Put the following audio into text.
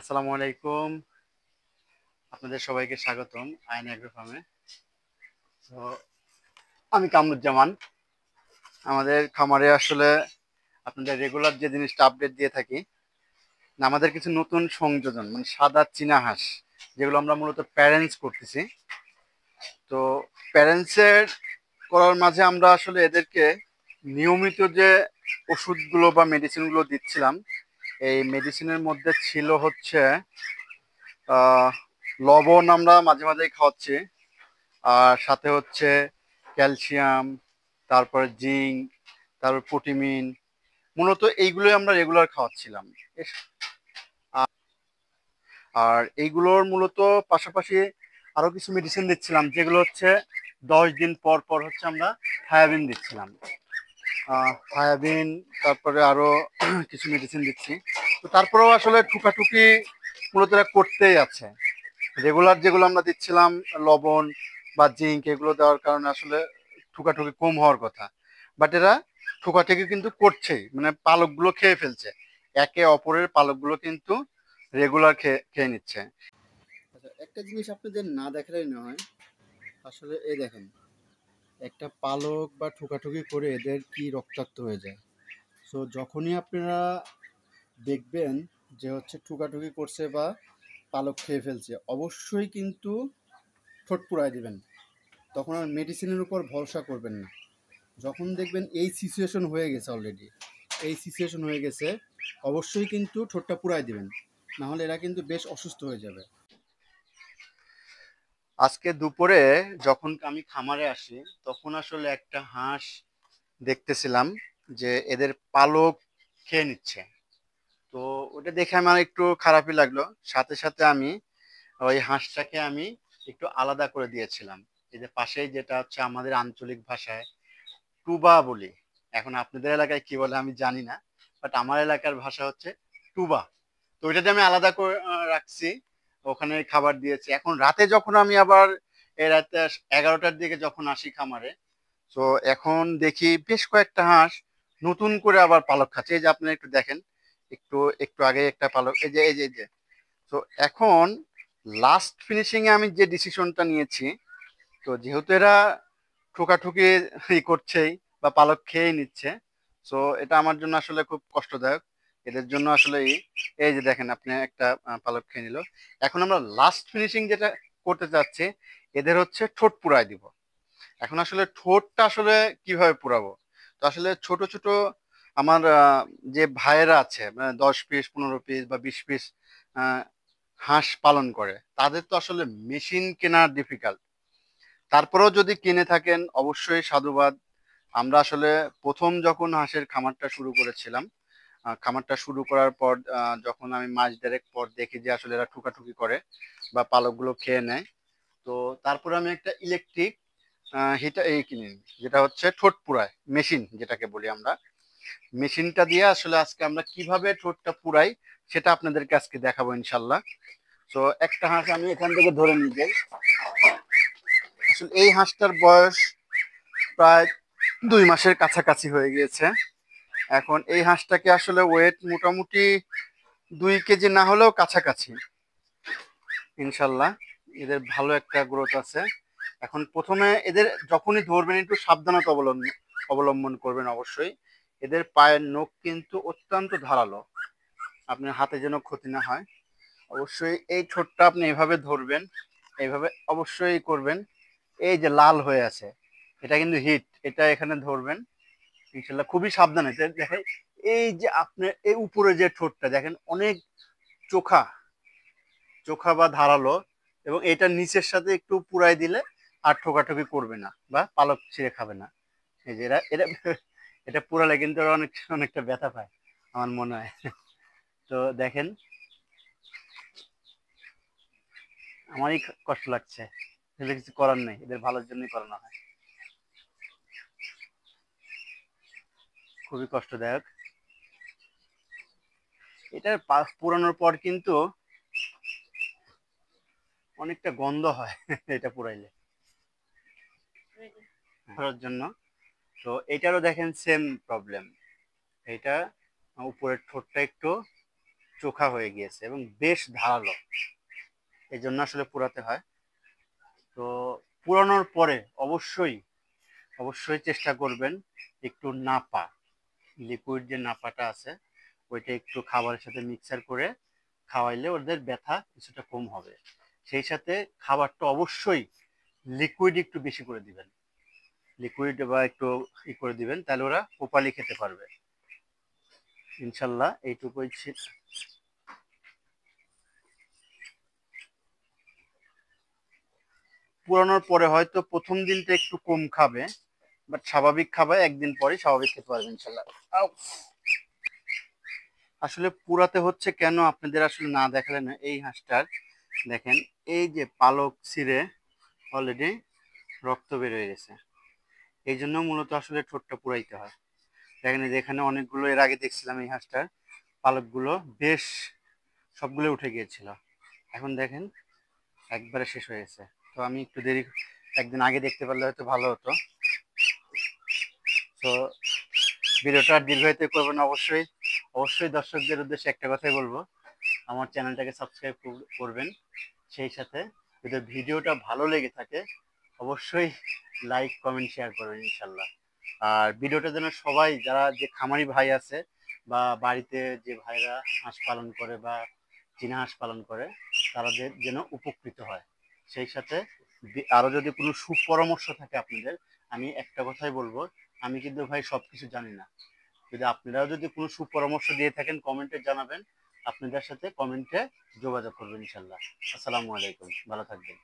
আসসালামু আলাইকুম। আপনাদের সবাইকে স্বাগতম আইন এগ্রো ফার্মে। তো আমি কামরুজ্জামান। আমাদের খামারে আসলে আপনাদের রেগুলার যে জিনিসটা আপডেট দিয়ে থাকি, না আমাদের কিছু নতুন সংযোজন মানে সাদা চীনা হাঁস, যেগুলো আমরা মূলত প্যারেন্টস করতেছি। তো প্যারেন্টসের করার মাঝে আমরা আসলে এদেরকে নিয়মিত যে ওষুধগুলো বা মেডিসিনগুলো দিচ্ছিলাম, এই মেডিসিনের মধ্যে ছিল হচ্ছে লবণ আমরা মাঝে মাঝেই খাওয়াচ্ছি, আর সাথে হচ্ছে ক্যালসিয়াম, তারপরে জিঙ্ক, তারপর প্রোটিমিন, মূলত এইগুলোই আমরা রেগুলার খাওয়াচ্ছিলাম। আর এইগুলোর মূলত পাশাপাশি আরো কিছু মেডিসিন দিচ্ছিলাম, যেগুলো হচ্ছে 10 দিন পর পর হচ্ছে আমরা থায়াবিন দিচ্ছিলাম। থায়াবিন, তারপরে আরো কিছু মেডিসিন দিচ্ছি। তো তারপরেও আসলে টুকাটুকি মূলত এরা করতেই আছে। রেগুলার যেগুলো আমরা দিচ্ছিলাম লবণ বা জিঙ্ক, এগুলো দেওয়ার কারণে আসলে ঠুকাঠুকি কম হওয়ার কথা, বাট এরা ঠুকাঠুকি কিন্তু করছেই, মানে পালকগুলো খেয়ে ফেলছে, একে অপরের পালকগুলো কিন্তু রেগুলার খেয়ে খেয়ে নিচ্ছে। আচ্ছা, একটা জিনিস আপনাদের না দেখালেই নয়, আসলে এই দেখেন, একটা পালক বা ঠুকাঠুকি করে এদের কি রক্তাক্ত হয়ে যায়। সো যখনই আপনারা দেখবেন যে হচ্ছে ঠুকাঠুকি করছে বা পালক খেয়ে ফেলছে, অবশ্যই কিন্তু ঠোঁট পুড়ায় দিবেন। তখন আর মেডিসিনের উপর ভরসা করবেন না। যখন দেখবেন এই সিচুয়েশন হয়ে গেছে, অলরেডি এই সিচুয়েশন হয়ে গেছে, অবশ্যই কিন্তু ঠোঁটটা পুড়ায় দিবেন, না হলে এরা কিন্তু বেশ অসুস্থ হয়ে যাবে। আজকে দুপুরে যখন আমি খামারে আসি, তখন আসলে একটা হাঁস দেখতেছিলাম যে এদের পালক খেয়ে নিচ্ছে। তো ওটা দেখে আমার একটু খারাপই লাগলো। সাথে সাথে আমি ওই হাঁসটাকে আমি একটু আলাদা করে দিয়েছিলাম। এই যে পাশেই যেটা হচ্ছে আমাদের আঞ্চলিক ভাষায় টুবা বলি, এখন আপনাদের এলাকায় কি বলে আমি জানি না, বাট আমার এলাকার ভাষা হচ্ছে টুবা। তো ওইটাতে আমি আলাদা করে রাখছি, ওখানে খাবার দিয়েছি। এখন রাতে যখন আমি আবার এই রাতে 11টার দিকে যখন আসি খামারে, তো এখন দেখি বেশ কয়েকটা হাঁস নতুন করে আবার পালক খাচ্ছে। এই যে আপনারা একটু দেখেন, একটু একটু আগে একটা পালক, এই যে তো এখন লাস্ট ফিনিশিং এ আমি যে ডিসিশনটা নিয়েছি, তো যেহেতু এরা ঠোকাঠুকি করছেই বা পালক খেয়ে নিচ্ছে, সো এটা আমার জন্য আসলে খুব কষ্টদায়ক। এদের জন্য আসলে এই যে দেখেন, আপনি একটা পালক খেয়ে নিল। এখন আমরা লাস্ট ফিনিশিং যেটা করতে চাচ্ছি, এদের হচ্ছে ঠোঁট পুরাই দিব। এখন আসলে ঠোঁটটা আসলে কিভাবে পুরাবো? তো আসলে ছোট ছোট আমার যে ভাইয়েরা আছে, মানে 10 পিস 15 পিস বা 20 পিস হাঁস পালন করে, তাদের তো আসলে মেশিন কেনা ডিফিকাল্ট। তারপরেও যদি কিনে থাকেন, অবশ্যই সাধুবাদ। আমরা আসলে প্রথম যখন হাঁসের খামারটা শুরু করেছিলাম, খামারটা শুরু করার পর যখন আমি মাস দেড়েক পর দেখি যে আসলে এরা ঠুকাঠুকি করে বা পালকগুলো খেয়ে নেয়, তো তারপরে আমি একটা ইলেকট্রিক হিটার এই কিনি, যেটা হচ্ছে ঠোঁট পুরায় মেশিন যেটাকে বলি আমরা। মেশিনটা দিয়ে আসলে আজকে আমরা কিভাবে ঠোঁটটা পুরাই সেটা আপনাদেরকে আজকে দেখাবো ইনশাল্লাহ। তো একটা হাঁস আমি এখান থেকে ধরে নিয়ে যাই। আসলে এই হাঁসটার বয়স প্রায় 2 মাসের কাছাকাছি হয়ে গিয়েছে। এখন এই হাঁসটাকে আসলে ওয়েট মোটামুটি 2 কেজি না হলেও কাছাকাছি। ইনশাল্লাহ এদের ভালো একটা গ্রোথ আছে। এখন প্রথমে এদের যখনই ধরবেন একটু সাবধানতা অবলম্বন করবেন অবশ্যই। এদের পায়ের নখ কিন্তু অত্যন্ত ধারালো, আপনার হাতে যেন ক্ষতি না হয়। অবশ্যই এই ঠোঁটটা আপনি এভাবে ধরবেন, এইভাবে অবশ্যই করবেন। এই যে লাল হয়ে আছে, এটা কিন্তু হিট, এটা এখানে ধরবেন ইনশাল্লাহ, খুবই সাবধানে দেখেন। এই যে আপনার এই উপরে যে ঠোঁটটা দেখেন, অনেক চোখা চোখা বা ধারালো, এবং এটা নিচের সাথে একটু পুরাই দিলে আর ঠোকাঠুকি করবে না বা পালক ছিঁড়ে খাবে না। এই যে এরা এটা এটা পুরালে কিন্তু ওরা অনেকটা ব্যথা পায় আমার মনে হয়। তো দেখেন, আমারই কষ্ট লাগছে, এদের কিছু করার নেই, এদের ভালোর জন্যই করানো হয়। খুবই কষ্টদায়ক। এটা পুরানোর পর কিন্তু অনেকটা গন্ধ হয় এটা পুরাইলে করার জন্য। তো এটারও দেখেন সেম প্রবলেম। এটা উপরের ঠোঁটটা একটু চোখা হয়ে গিয়েছে এবং বেশ ধারালো, এই জন্য আসলে পোড়াতে হয়। তো পোড়ানোর পরে অবশ্যই অবশ্যই চেষ্টা করবেন একটু নাপা, লিকুইড যে নাপাটা আছে ওইটা একটু খাবারের সাথে মিক্সার করে খাওয়াইলে ওদের ব্যথা কিছুটা কম হবে। সেই সাথে খাবারটা অবশ্যই লিকুইড একটু বেশি করে দিবেন, লিকুইড বা একটু করে দিবেন, তাহলে ওরা প্রপারলি খেতে পারবে। ইনশাল্লাহ এইটুকুই ছিল। পুরানোর পরে হয়তো প্রথম দিনটা একটু কম খাবে, বাট স্বাভাবিক খাবে, একদিন পরে স্বাভাবিক খেতে পারবে ইনশাল্লাহ। আসলে পুরাতে হচ্ছে কেন আপনাদের আসলে না দেখালে না, এই হাঁসটার দেখেন এই যে পালক ছিঁড়ে অলরেডি রক্ত বের হয়ে গেছে, এই জন্য মূলত আসলে ঠোঁটটা পুরাইতে হয়। দেখেন এই যে এখানে অনেকগুলো, এর আগে দেখছিলাম এই হাঁসটার পালকগুলো বেশ সবগুলো উঠে গিয়েছিল, এখন দেখেন একবারে শেষ হয়ে গেছে। তো আমি একটু দেরি, একদিন আগে দেখতে পারলে হয়তো ভালো হতো। তো ভিডিওটা দীর্ঘায়িত করবেন, অবশ্যই অবশ্যই দর্শকদের উদ্দেশ্যে একটা কথাই বলবো, আমার চ্যানেলটাকে সাবস্ক্রাইব করবেন। সেই সাথে যদি ভিডিওটা ভালো লেগে থাকে অবশ্যই লাইক কমেন্ট শেয়ার করবেন ইনশাল্লাহ। আর ভিডিওটা যেন সবাই, যারা যে খামারি ভাই আছে বা বাড়িতে যে ভাইরা হাঁস পালন করে বা চীনা হাঁস পালন করে, তারা যেন উপকৃত হয়। সেই সাথে আরো যদি কোনো সুপরামর্শ থাকে আপনাদের, আমি একটা কথাই বলবো, আমি কিন্তু ভাই সবকিছু জানি না, যদি আপনারাও যদি কোনো সুপরামর্শ দিয়ে থাকেন কমেন্টে জানাবেন, আপনাদের সাথে কমেন্টে যোগাযোগ করবেন ইনশাল্লাহ। আসসালামু আলাইকুম, ভালো থাকবেন।